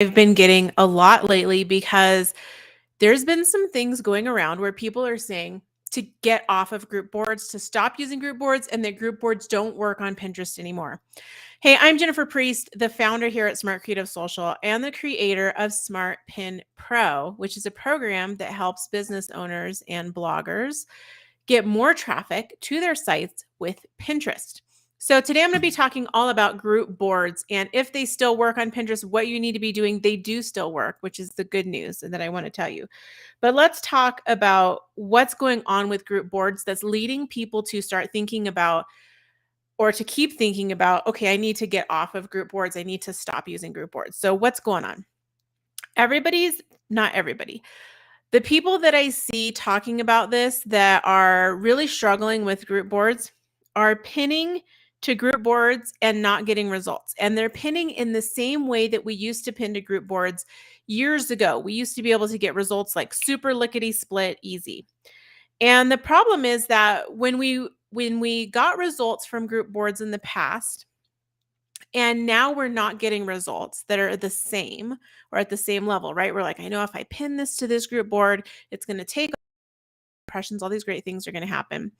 I've been getting a lot lately because there's been some things going around where people are saying to get off of group boards, to stop using group boards, and that group boards don't work on Pinterest anymore. Hey, I'm Jennifer Priest, the founder here at Smart Creative Social and the creator of Smart Pin Pro, which is a program that helps business owners and bloggers get more traffic to their sites with Pinterest. So today I'm going to be talking all about group boards and if they still work on Pinterest, what you need to be doing. They do still work, which is the good news and that I want to tell you. But let's talk about what's going on with group boards that's leading people to start thinking about or to keep thinking about, okay, I need to get off of group boards. I need to stop using group boards. So what's going on? Not everybody. The people that I see talking about this that are really struggling with group boards are pinning to group boards and not getting results. And they're pinning in the same way that we used to pin to group boards years ago. We used to be able to get results like super lickety split easy. And the problem is that when we got results from group boards in the past, and now we're not getting results that are the same or at the same level, right? We're like, I know if I pin this to this group board, it's going to take impressions, all these great things are going to happen.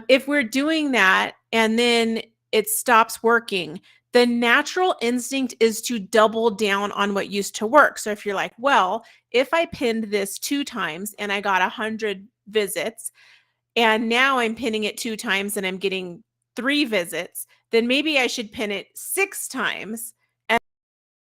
If we're doing that and then it stops working, the natural instinct is to double down on what used to work. So if you're like, well, if I pinned this 2 times and I got 100 visits, and now I'm pinning it 2 times and I'm getting 3 visits, then maybe I should pin it 6 times and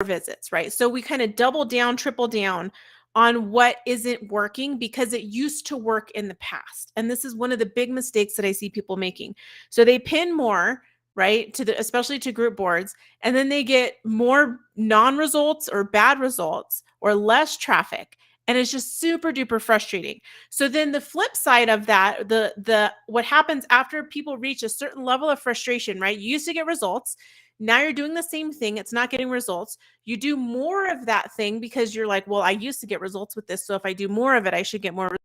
4 visits, right? So we kind of double down, triple down on what isn't working because it used to work in the past. And this is one of the big mistakes that I see people making. So they pin more, right, especially to group boards, and then they get more non-results or bad results or less traffic. And it's just super duper frustrating. So then the flip side of that, the what happens after people reach a certain level of frustration, right? You used to get results. Now you're doing the same thing. It's not getting results. You do more of that thing because you're like, well, I used to get results with this. So if I do more of it, I should get more.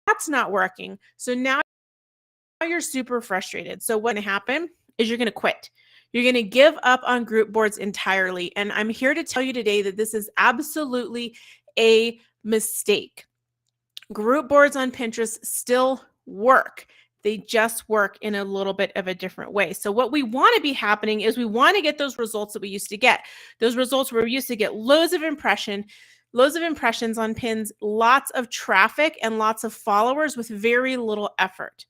That's not working. So now you're super frustrated. So what's going to happen is you're going to quit. You're going to give up on group boards entirely. And I'm here to tell you today that this is absolutely a mistake. Group boards on Pinterest still work. They just work in a little bit of a different way. So what we want to be happening is we want to get those results that we used to get. Those results where we used to get loads of impressions on pins, lots of traffic and lots of followers with very little effort.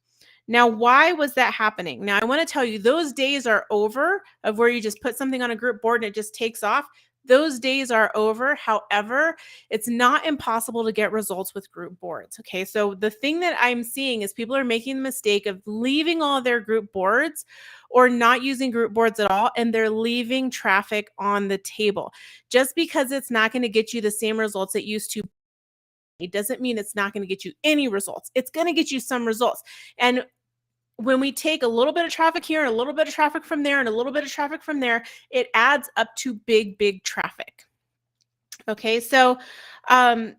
Now, why was that happening? Now, I want to tell you those days are over of where you just put something on a group board and it just takes off. Those days are over. However, it's not impossible to get results with group boards. Okay. So the thing that I'm seeing is people are making the mistake of leaving all their group boards or not using group boards at all, and they're leaving traffic on the table. Just because it's not going to get you the same results it used to, it doesn't mean it's not going to get you any results. It's going to get you some results. And when we take a little bit of traffic here and a little bit of traffic from there and a little bit of traffic from there, it adds up to big, big traffic. Okay, so let's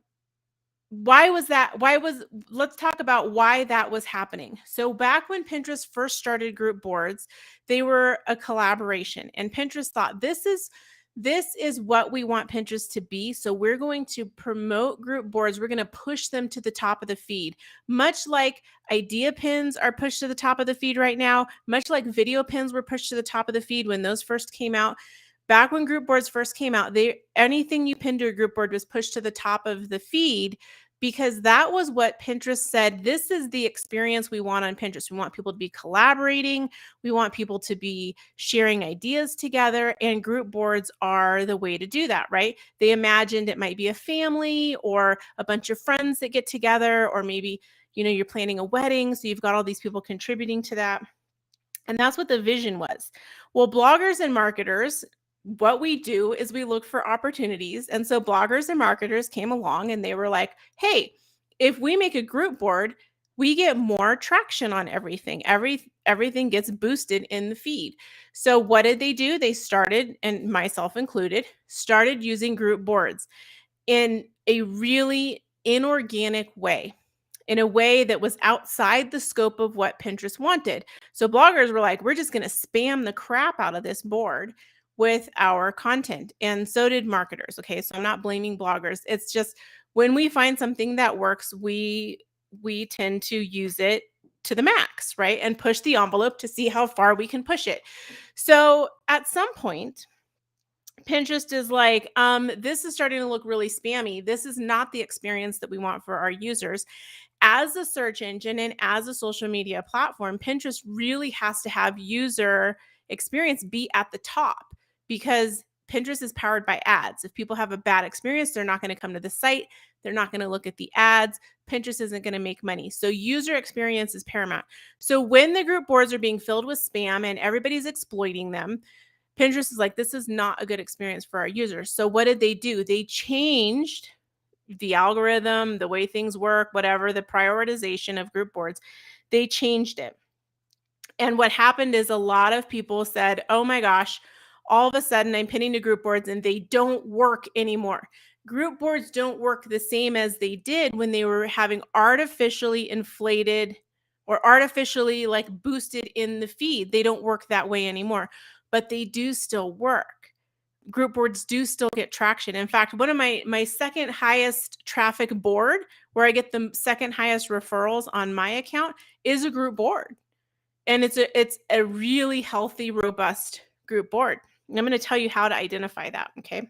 talk about why that was happening. So back when Pinterest first started group boards, they were a collaboration, and Pinterest thought this is what we want Pinterest to be. So we're going to promote group boards. We're going to push them to the top of the feed, much like idea pins are pushed to the top of the feed right now, much like video pins were pushed to the top of the feed when those first came out. Back when group boards first came out, anything you pinned to a group board was pushed to the top of the feed because that was what Pinterest said. This is the experience we want on Pinterest. We want people to be collaborating. We want people to be sharing ideas together, and group boards are the way to do that, right? They imagined it might be a family or a bunch of friends that get together, or maybe, you're planning a wedding, so you've got all these people contributing to that. And that's what the vision was. Well, bloggers and marketers, what we do is we look for opportunities. And so bloggers and marketers came along and they were like, hey, if we make a group board, we get more traction on everything. Everything gets boosted in the feed. So what did they do? They started, and myself included, started using group boards in a really inorganic way, in a way that was outside the scope of what Pinterest wanted. So bloggers were like, we're just going to spam the crap out of this board. with our content, and so did marketers. Okay, so I'm not blaming bloggers. It's just when we find something that works, we tend to use it to the max, right? And push the envelope to see how far we can push it. So at some point, Pinterest is like, this is starting to look really spammy. This is not the experience that we want for our users. As a search engine and as a social media platform, Pinterest really has to have user experience be at the top, because Pinterest is powered by ads. If people have a bad experience, they're not going to come to the site. They're not going to look at the ads. Pinterest isn't going to make money. So user experience is paramount. So when the group boards are being filled with spam and everybody's exploiting them, Pinterest is like, this is not a good experience for our users. So what did they do? They changed the algorithm, the way things work, whatever, the prioritization of group boards. They changed it. And what happened is a lot of people said, oh my gosh, all of a sudden I'm pinning to group boards and they don't work anymore. Group boards don't work the same as they did when they were having artificially inflated or artificially like boosted in the feed. They don't work that way anymore, but they do still work. Group boards do still get traction. In fact, one of my second highest traffic board, where I get the second highest referrals on my account, is a group board. And it's a really healthy, robust group board. And I'm going to tell you how to identify that, okay?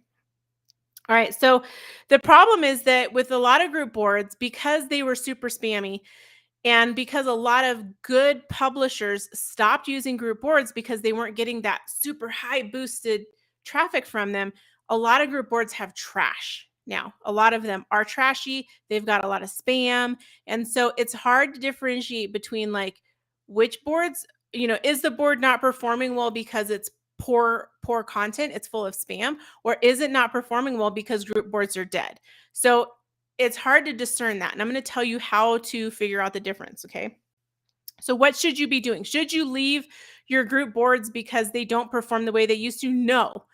All right. So the problem is that with a lot of group boards, because they were super spammy, and because a lot of good publishers stopped using group boards because they weren't getting that super high boosted traffic from them, a lot of group boards have trash now. A lot of them are trashy. They've got a lot of spam. And so it's hard to differentiate between like which boards, is the board not performing well because it's poor content, it's full of spam, or is it not performing well because group boards are dead? So it's hard to discern that. And I'm going to tell you how to figure out the difference. Okay. So what should you be doing? Should you leave your group boards because they don't perform the way they used to? No,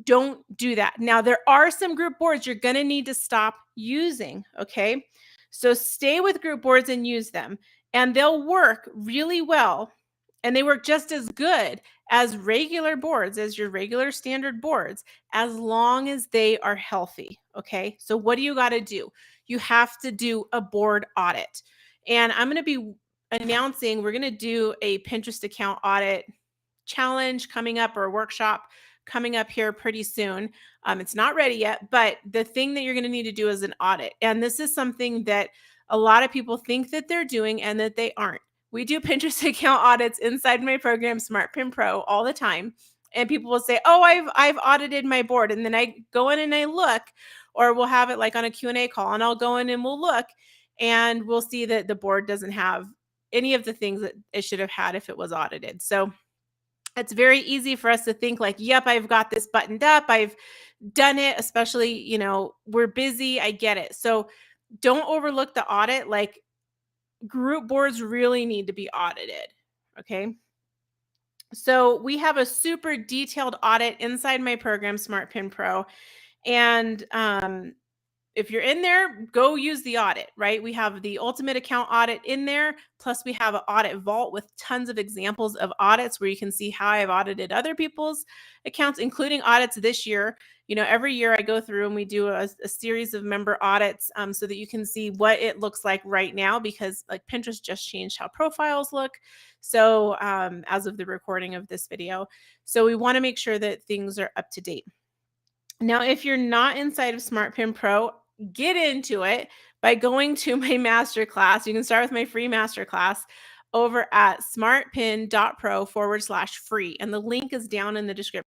don't do that. Now, there are some group boards you're going to need to stop using. Okay. So stay with group boards and use them, and they'll work really well. And they work just as good as regular boards, as your regular standard boards, as long as they are healthy. Okay. So what do you got to do? You have to do a board audit. And I'm going to be announcing we're going to do a Pinterest account audit challenge coming up, or a workshop coming up here pretty soon. It's not ready yet, but the thing that you're going to need to do is an audit. And this is something that a lot of people think that they're doing and that they aren't. We do Pinterest account audits inside my program, Smart Pin Pro, all the time. And people will say, oh, I've audited my board. And then I go in and I look, or we'll have it like on a Q&A call, and I'll go in and we'll look, and we'll see that the board doesn't have any of the things that it should have had if it was audited. So it's very easy for us to think like, yep, I've got this buttoned up. I've done it, especially, we're busy. I get it. So don't overlook the audit. Like, group boards really need to be audited. Okay. So we have a super detailed audit inside my program, Smart Pin Pro. And if you're in there, go use the audit, right? We have the ultimate account audit in there. Plus we have an audit vault with tons of examples of audits where you can see how I've audited other people's accounts, including audits this year. Every year I go through and we do a series of member audits so that you can see what it looks like right now, because like Pinterest just changed how profiles look. So as of the recording of this video, so we want to make sure that things are up to date. Now, if you're not inside of Smart Pin Pro, get into it by going to my masterclass. You can start with my free masterclass over at smartpin.pro/free. And the link is down in the description.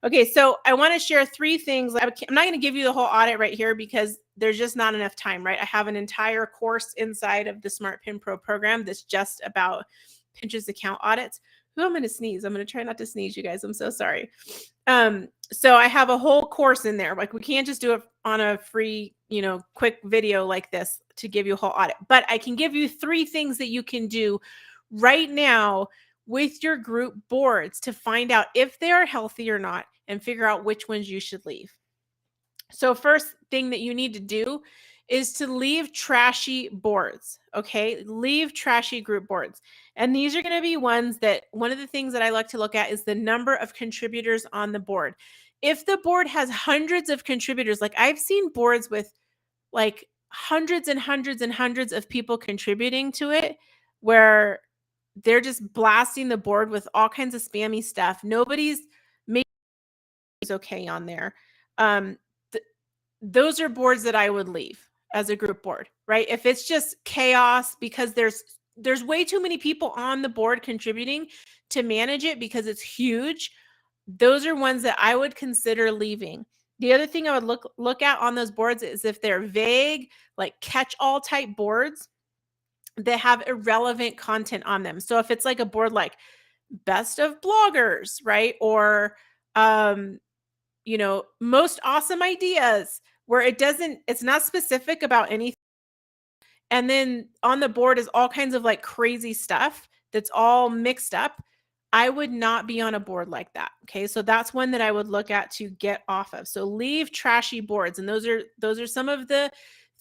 Okay, so I want to share 3 things. I'm not going to give you the whole audit right here because there's just not enough time, right? I have an entire course inside of the Smart Pin Pro program that's just about Pinterest account audits. Ooh, I'm going to sneeze. I'm going to try not to sneeze, you guys. I'm so sorry. So I have a whole course in there. Like, we can't just do it on a free, quick video like this to give you a whole audit. But I can give you 3 things that you can do right now with your group boards to find out if they are healthy or not, and figure out which ones you should leave. So first thing that you need to do is to leave trashy boards, okay? Leave trashy group boards. And these are going to be ones that one of the things that I like to look at is the number of contributors on the board. If the board has hundreds of contributors, like I've seen boards with like hundreds and hundreds and hundreds of people contributing to it, where they're just blasting the board with all kinds of spammy stuff. Nobody's making is okay on there. Um, those are boards that I would leave as a group board, right? If it's just chaos because there's way too many people on the board contributing to manage it because it's huge, those are ones that I would consider leaving. The other thing I would look at on those boards is if they're vague, like catch-all type boards that have irrelevant content on them. So if it's like a board like best of bloggers, right? Or most awesome ideas, where it's not specific about anything. And then on the board is all kinds of like crazy stuff that's all mixed up. I would not be on a board like that. Okay. So that's one that I would look at to get off of. So leave trashy boards. And those are some of the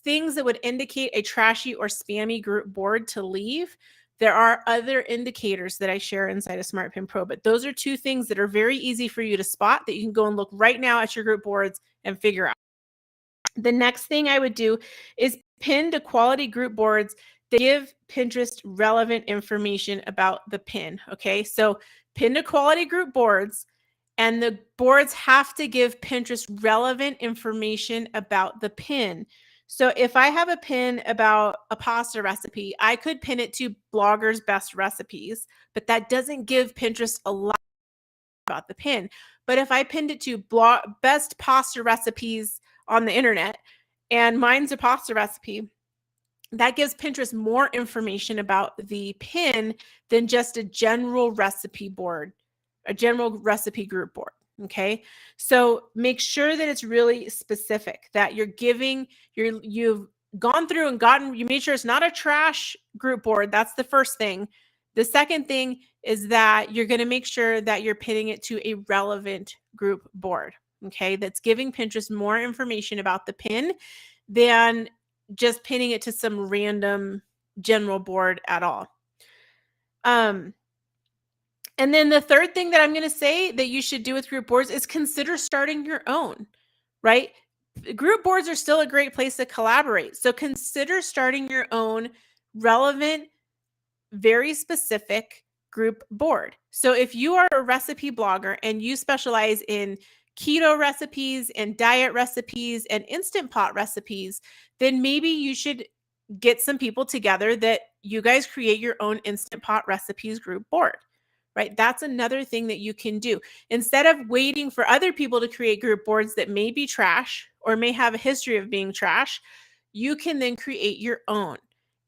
things that would indicate a trashy or spammy group board to leave. There are other indicators that I share inside of SmartPin Pro, but those are two things that are very easy for you to spot that you can go and look right now at your group boards and figure out. The next thing I would do is pin to quality group boards that give Pinterest relevant information about the pin. Okay, so pin to quality group boards, and the boards have to give Pinterest relevant information about the pin. So if I have a pin about a pasta recipe, I could pin it to bloggers' best recipes, but that doesn't give Pinterest a lot about the pin. But if I pinned it to best pasta recipes on the internet, and mine's a pasta recipe, that gives Pinterest more information about the pin than just a general recipe board, a general recipe group board. Okay. So make sure that it's really specific, that you've gone through and you made sure it's not a trash group board. That's the first thing. The second thing is that you're going to make sure that you're pinning it to a relevant group board. Okay. That's giving Pinterest more information about the pin than just pinning it to some random general board at all. And then the third thing that I'm going to say that you should do with group boards is consider starting your own, right? Group boards are still a great place to collaborate. So consider starting your own relevant, very specific group board. So if you are a recipe blogger and you specialize in keto recipes and diet recipes and Instant Pot recipes, then maybe you should get some people together that you guys create your own Instant Pot recipes group board, right? That's another thing that you can do. Instead of waiting for other people to create group boards that may be trash or may have a history of being trash, you can then create your own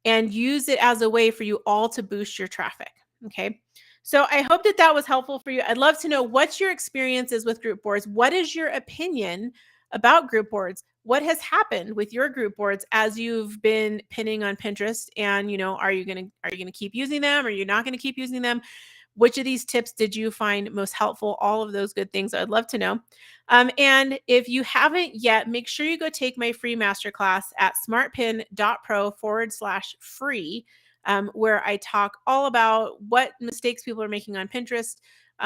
and use it as a way for you all to boost your traffic. Okay. So I hope that that was helpful for you. I'd love to know what your experience is with group boards. What is your opinion about group boards? What has happened with your group boards as you've been pinning on Pinterest? And, are you going to keep using them? Or are you not going to keep using them? Which of these tips did you find most helpful? All of those good things I'd love to know. And if you haven't yet, make sure you go take my free masterclass at smartpin.pro/free, where I talk all about what mistakes people are making on Pinterest,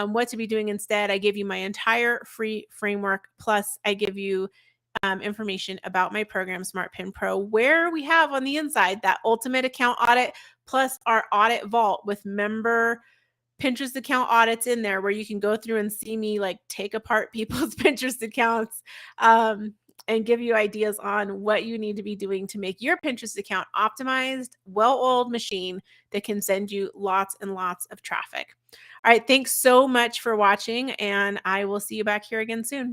what to be doing instead. I give you my entire free framework, plus I give you information about my program, SmartPin Pro, where we have on the inside that ultimate account audit, plus our audit vault with member Pinterest account audits in there, where you can go through and see me like take apart people's Pinterest accounts and give you ideas on what you need to be doing to make your Pinterest account optimized, well-oiled machine that can send you lots and lots of traffic. All right. Thanks so much for watching, and I will see you back here again soon.